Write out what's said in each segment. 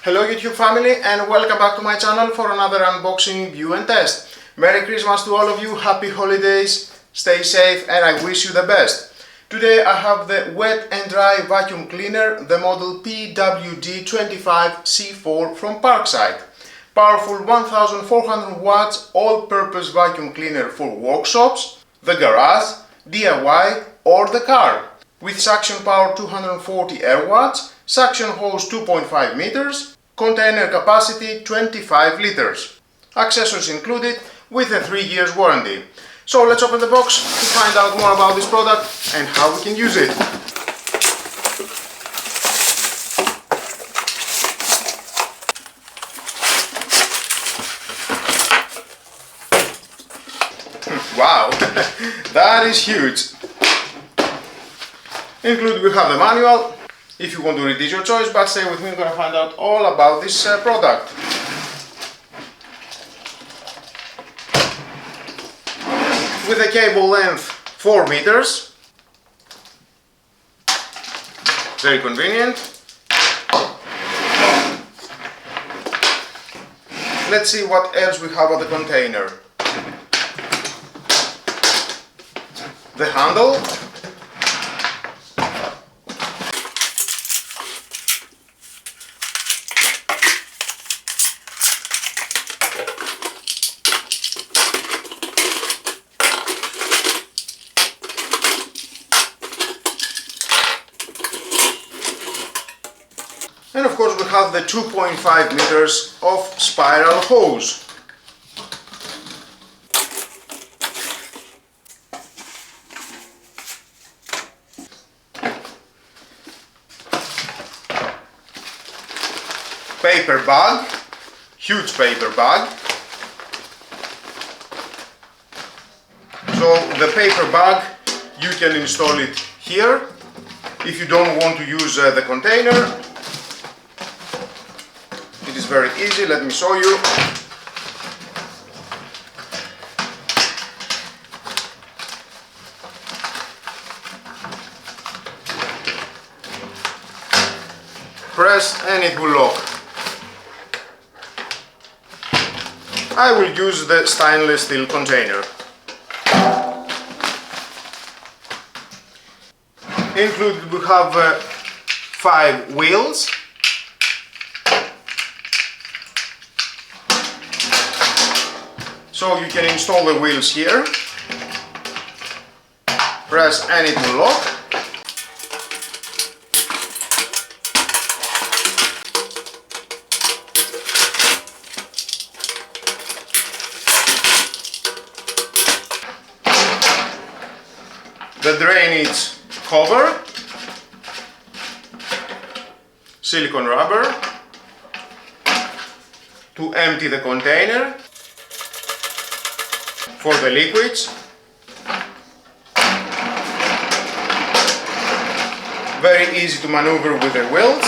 Hello YouTube family and welcome back to my channel for another unboxing, review and test. Merry Christmas to all of you, happy holidays, stay safe and I wish you the best. Today I have the wet and dry vacuum cleaner, the model PWD 25C4 from Parkside. Powerful 1400 watts all-purpose vacuum cleaner for workshops, the garage, DIY or the car. With suction power 240 air watts, suction hose 2.5 meters, container capacity 25 liters. Accessories included with a 3 years warranty. So let's open the box to find out more about this product and how we can use it. Wow, that is huge. Included we have the manual. If you want to read it, your choice, but stay with me, I'm going to find out all about this product. With a cable length 4 meters. Very convenient. Let's see what else we have at the container. The handle. And of course we have the 2.5 meters of spiral hose. Paper bag, huge paper bag. So the paper bag, you can install it here. If you don't want to use the container, it is very easy, let me show you. Press and it will lock. I will use the stainless steel container. Included we have 5 wheels. So you can install the wheels here. Press and it will lock. The drainage cover, silicone rubber to empty the container for the liquids. Very easy to maneuver with the wheels.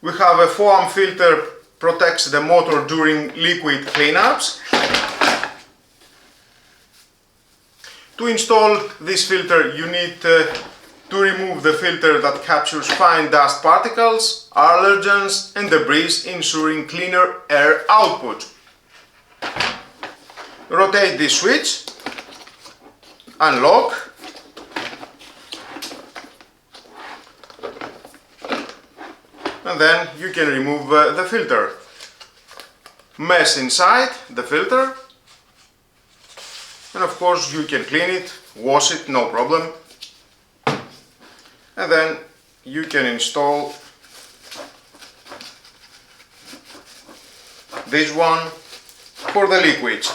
We have a foam filter, protects the motor during liquid cleanups. To install this filter you need to remove the filter that captures fine dust particles, allergens and debris, ensuring cleaner air output. Rotate this switch, unlock, and then you can remove the filter. Mesh inside the filter. And of course you can clean it, wash it, no problem. And then you can install this one for the liquids.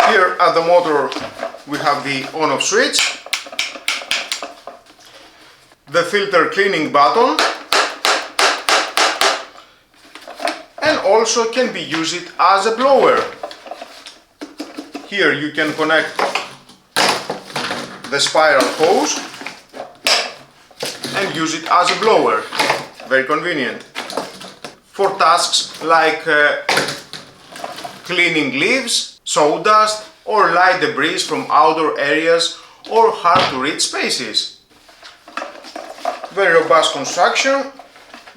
Here at the motor we have the on-off switch, the filter cleaning button, and also can be used as a blower. Here you can connect the spiral hose and use it as a blower. Very convenient. For tasks like cleaning leaves, sawdust or light debris from outdoor areas or hard to reach spaces. Very robust construction,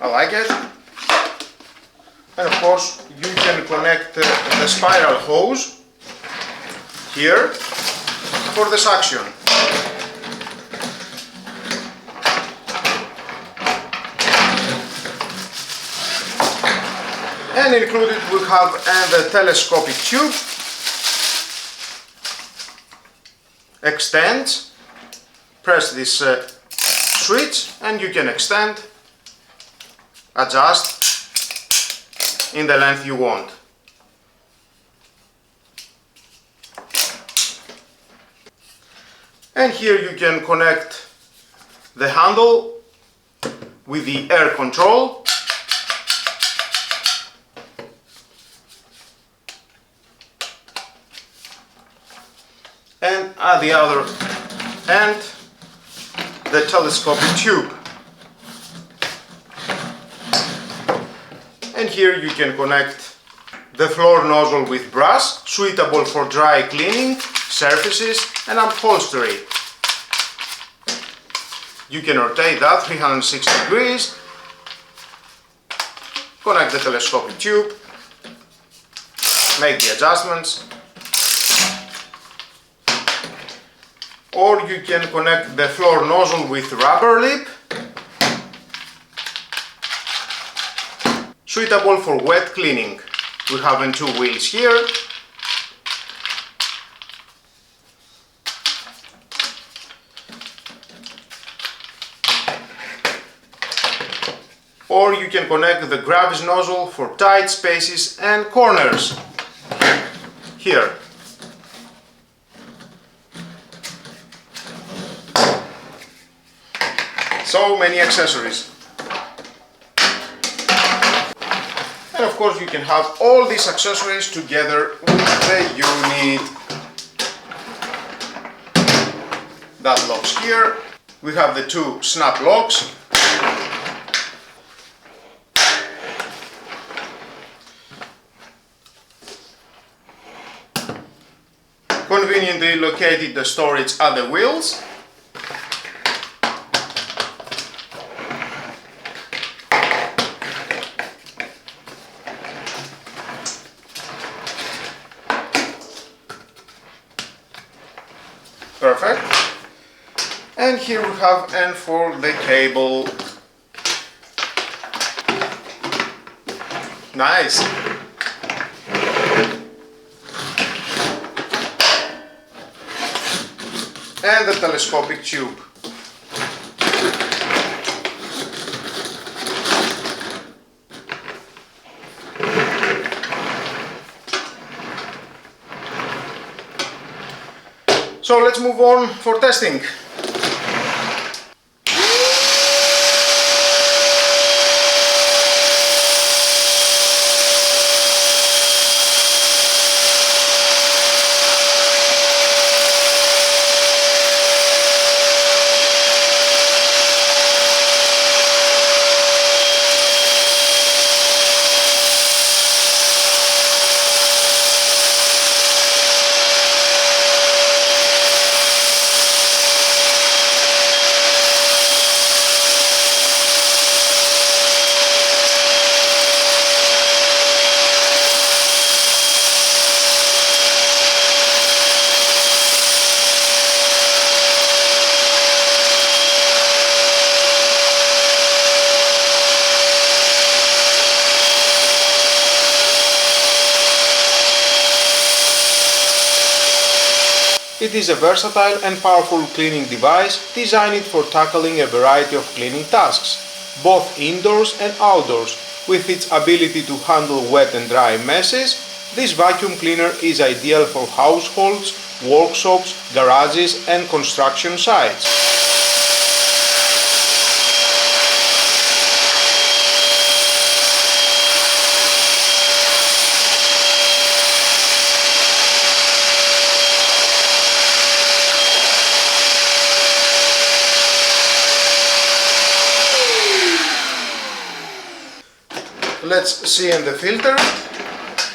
I like it. And of course you can connect the spiral hose here for the suction. And included we have the telescopic tube. Extends. Press this switch and you can extend, adjust in the length you want. And here you can connect the handle with the air control. And at the other end, the telescopic tube. And here you can connect the floor nozzle with brass, suitable for dry cleaning, surfaces and upholstery. You can rotate that 360 degrees, connect the telescopic tube, make the adjustments. Or you can connect the floor nozzle with rubber lip, suitable for wet cleaning. We have 2 wheels here. Or you can connect the grabs nozzle for tight spaces and corners. Here. So many accessories. And of course you can have all these accessories together with the unit that locks here. We have the 2 snap locks. Conveniently located the storage at the wheels. Perfect. And here we have end for the cable. Nice. And the telescopic tube. So let's move on for testing. It is a versatile and powerful cleaning device designed for tackling a variety of cleaning tasks, both indoors and outdoors. With its ability to handle wet and dry messes, this vacuum cleaner is ideal for households, workshops, garages and construction sites. Let's see in the filter.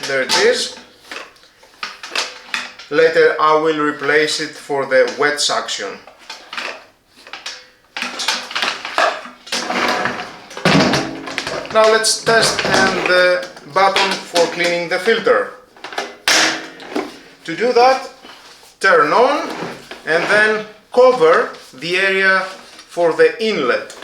There it is. Later I will replace it for the wet suction. Now let's test the button for cleaning the filter. To do that, turn on and then cover the area for the inlet.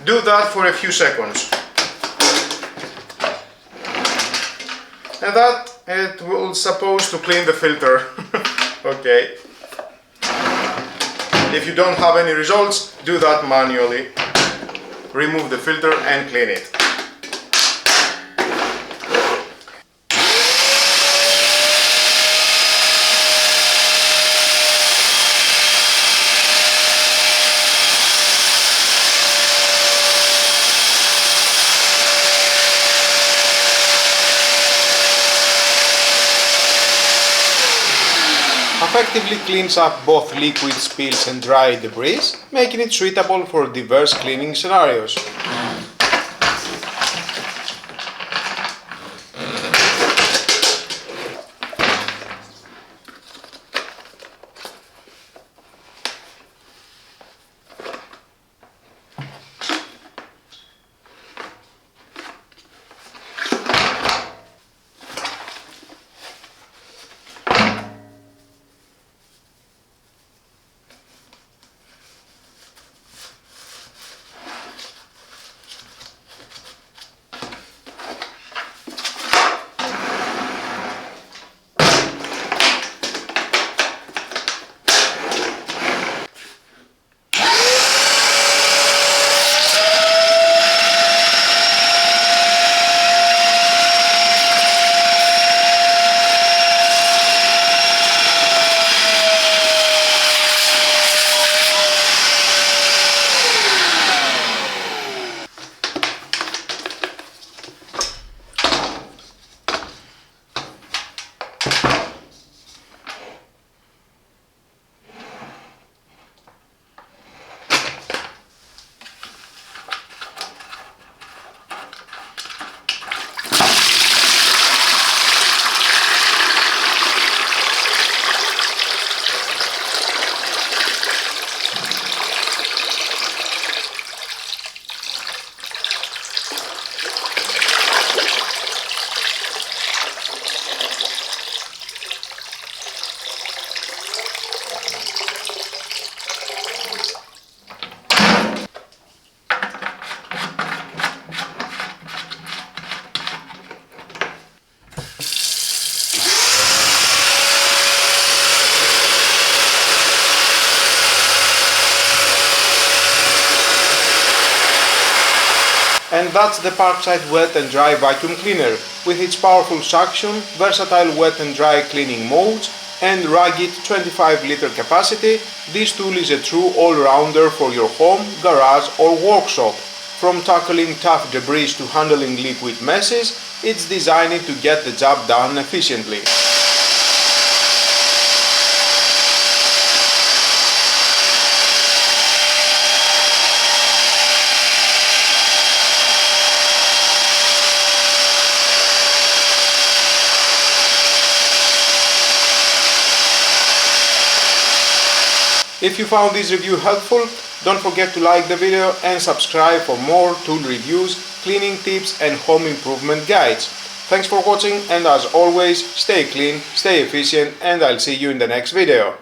Do that for a few seconds. And that it will supposed to clean the filter. Okay. If you don't have any results, do that manually. Remove the filter and clean it. Effectively cleans up both liquid spills and dry debris, making it suitable for diverse cleaning scenarios. And that's the Parkside Wet and Dry Vacuum Cleaner, with its powerful suction, versatile wet and dry cleaning modes, and rugged 25-liter capacity. This tool is a true all-rounder for your home, garage or workshop. From tackling tough debris to handling liquid messes, it's designed to get the job done efficiently. If you found this review helpful, don't forget to like the video and subscribe for more tool reviews, cleaning tips and home improvement guides. Thanks for watching, and as always, stay clean, stay efficient, and I'll see you in the next video.